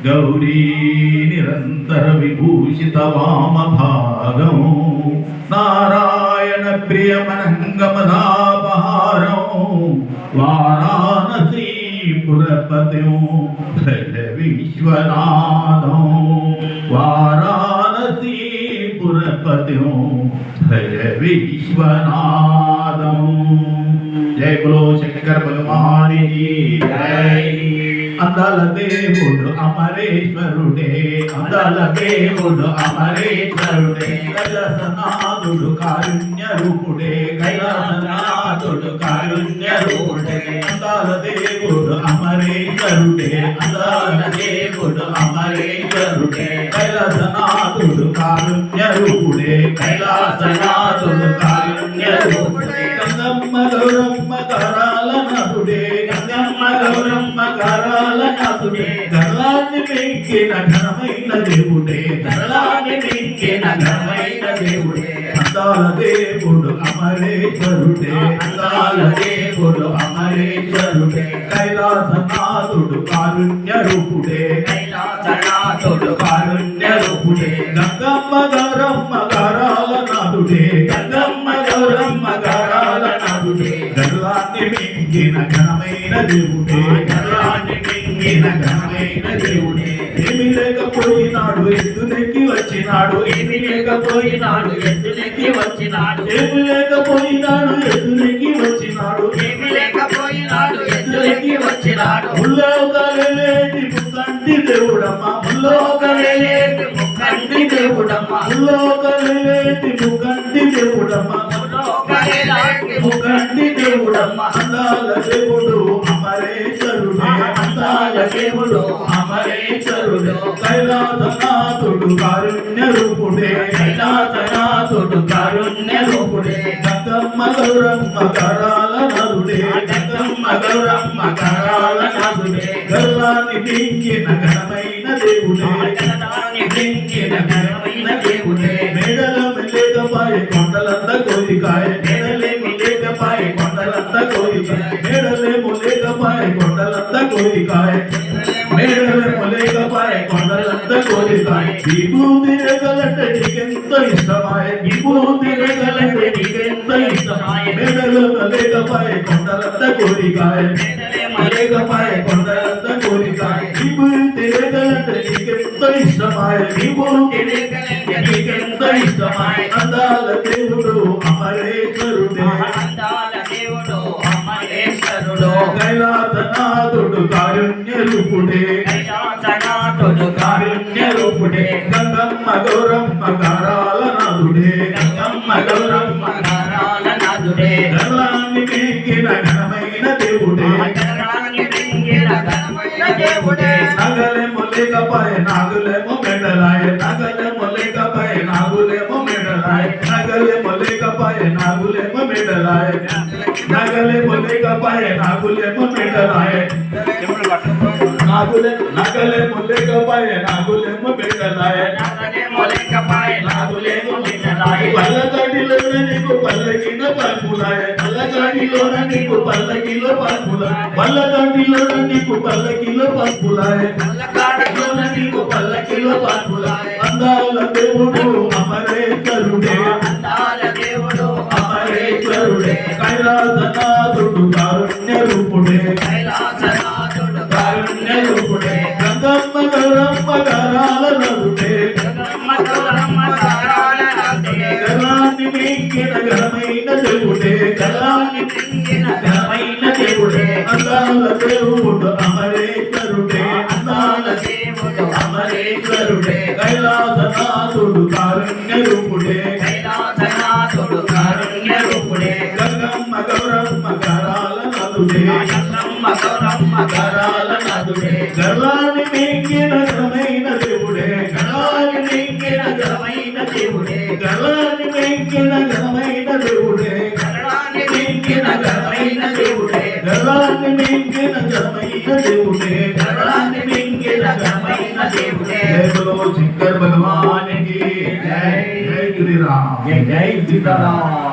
గౌరీ నిరంతర విభూషిత వామభాగం నారాయణ ప్రియమనంగమదాపహారం వారాణసీ పురపతిం భజ విశ్వనాథం వారాణసీ పురపతిం భజ విశ్వనాథం. జై బలో శంకర భగవాని జై. అందాల దేవుడు అమరేశ్వరుడే అందాల దేవుడు అమరేశ్వరుడే కైలాసనాథుడు కారుణ్య రూపుడే కైలాసనాథుడు కారుణ్య రూపుడే అందాల దేవుడు అమరేశ్వరుడే అందాల దేవుడు అమరేశ్వరుడే కైలాసనాథుడు కారుణ్య రూపుడే కైలాసనాథుడు కారుణ్య రూపుడే గంగమ్మ గౌరమ్మ కరాల నాథుడే గంగమ్మ గౌరమ్మ కరాల నాథుడే గల్లాన్ని మించిన ఘనమైన దేవుడే గల్లాన్ని మించిన ఘనమైన దేవుడే అందాల దేవుడు అమరేశ్వరుడే అందాల దేవుడు అమరేశ్వరుడే కైలాసనాథుడు కారుణ్య రూపుడే కైలాసనాథుడు కారుణ్య రూపుడే గంగమ్మ గౌరమ్మ కరాల నాథుడే గంగమ్మ గౌరమ్మ కరాల నాథుడే గల్లాన్ని మించిన ఘనమైన దేవుడే గల్లాన్ని మించిన ఘనమైన దేవుడే ఏమి లేకపోయినాడు ఎద్దునెక్కి వచ్చినాడు ఏమి లేకపోయినాడు ఎద్దునెక్కి వచ్చినాడు ఏమి లేకపోయినాడు ఎద్దునెక్కి వచ్చినాడు ఏమి లేకపోయినాడు ఎద్దునెక్కి వచ్చినాడు ముల్లోకలేటి ముక్కంటి దేవుడమ్మ ముల్లోకలేటి ముక్కంటి దేవుడమ్మ ముల్లోకలేటి ముక్కంటి దేవుడమ్మ ముక్కంటి దేవుడమ్మ అందాల దేవుడు అమరేశ్వరుడే అందాల దేవుడు అమరేశ్వరుడు కైలాసనాథుడు కారుణ్య రూపుడే కైలాసనాథుడు కారుణ్య రూపుడే గంగమ్మ గౌరమ్మ కరాల నాథుడే గంగమ్మ గౌరమ్మ కరాల నాథుడే గల్లాన్ని మించిన ఘనమైన దేవుడే గల్లాన్ని మించిన ఘనమైన దేవుడే మేడల లేకపాయ కొండలంద కోరికాయ మేడలేము లేకపాయ కొండలంద కోరికాయ మేడలేము లేకపాయ కొండలంద కోరికాయ మేడలేము లేకపాయ కొండలంద కోరికాయ విభూతి రేగలంటే నీకెంత ఇష్టమాయ విభూతి రేగలంటే నీకెంత ఇష్టమాయ మేడలేము లేకపాయ కొండలంద కోరికాయ లేకపాయ కొండలంద కోరికాయ విభూతి రేగలంటే నీకెంత ఇష్టమాయ విభూతి రేగలంటే నీకెంత ఇష్టమాయ అందాల దేవుడు అమరేశ్వరుడే అందాల దేవుడు అమరేశ్వరుడు కైలాసనాథుడు కారుణ్య రూపుడే కైలాసనాథుడు కారుణ్య రూపుడే గంగమ్మ గౌరమ్మ కరాల నాథుడే గంగమ్మ గౌరమ్మ కరాల నాథుడే గల్లాన్ని మించిన ఘనమైన దేవుడే గల్లాన్ని మించిన ఘనమైన దేవుడే నగలేమో లేకపాయ నాగులేమో మెడలాయ నగలేమో లేకపాయ నాగులేమో మెడలాయ నగలేమో లేకపాయ నాగులేమో మెడలాయ నగలేమో లేకపాయ నాగులేమో మెడలాయ నగలేమో లేకపాయ నాగులేమో మెడలాయ నగలేమో లేకపాయ నాగులేమో మెడలాయ పల్లగాడిలోన నీకు పల్లకిన పల్పులాయ పల్లగాడిలోన నీకు పల్లకిలో పల్పులాయ పల్లగాడిలోన నీకు పల్లకిలో పల్పులాయ పల్లగాడిలోన నీకు పల్లకిలో పల్పులాయ అందాల దేవుడు అమరేశ్వరుడే అందాల దేవుడు అమరేశ్వరుడే కైలాసనాథుడు కారుణ్య రూపుడే కైలాసనాథుడు కారుణ్య రూపుడే గంగమ్మ గౌరమ్మ కరాల నాథుడే గంగమ్మ గౌరమ్మ కరాల నాథుడే గల్లాన్ని మించిన ఘనమైన దేవుడే గల్లాన్ని మించిన ఘనమైన దేవుడే అందాల దేవుడు అమరేశ్వరుడే అందాల దేవుడు అమరేశ్వరుడే కైలాసనాథుడు కారుణ్య రూపుడే కైలాసనాథుడు కారుణ్య రూపుడే గంగమ్మ గౌరమ్మ కరాల నాథుడే గంగమ్మ గౌరమ్మ కరాల నాథుడే గల్లాన్ని మించిన ఘనమైన దేవుడే గల్లాన్ని మించిన ఘనమైన దేవుడే గల్లాన్ని మించిన ఘనమైన దేవుడే గల్లాన్ని మించిన ఘనమైన దేవుడే గల్లాన్ని మించిన ఘనమైన దేవుడే గల్లాన్ని మించిన ఘనమైన దేవుడే జై బలో శంకర్ భగవాన్ की जय जय श्री राम जय जय सीताराम।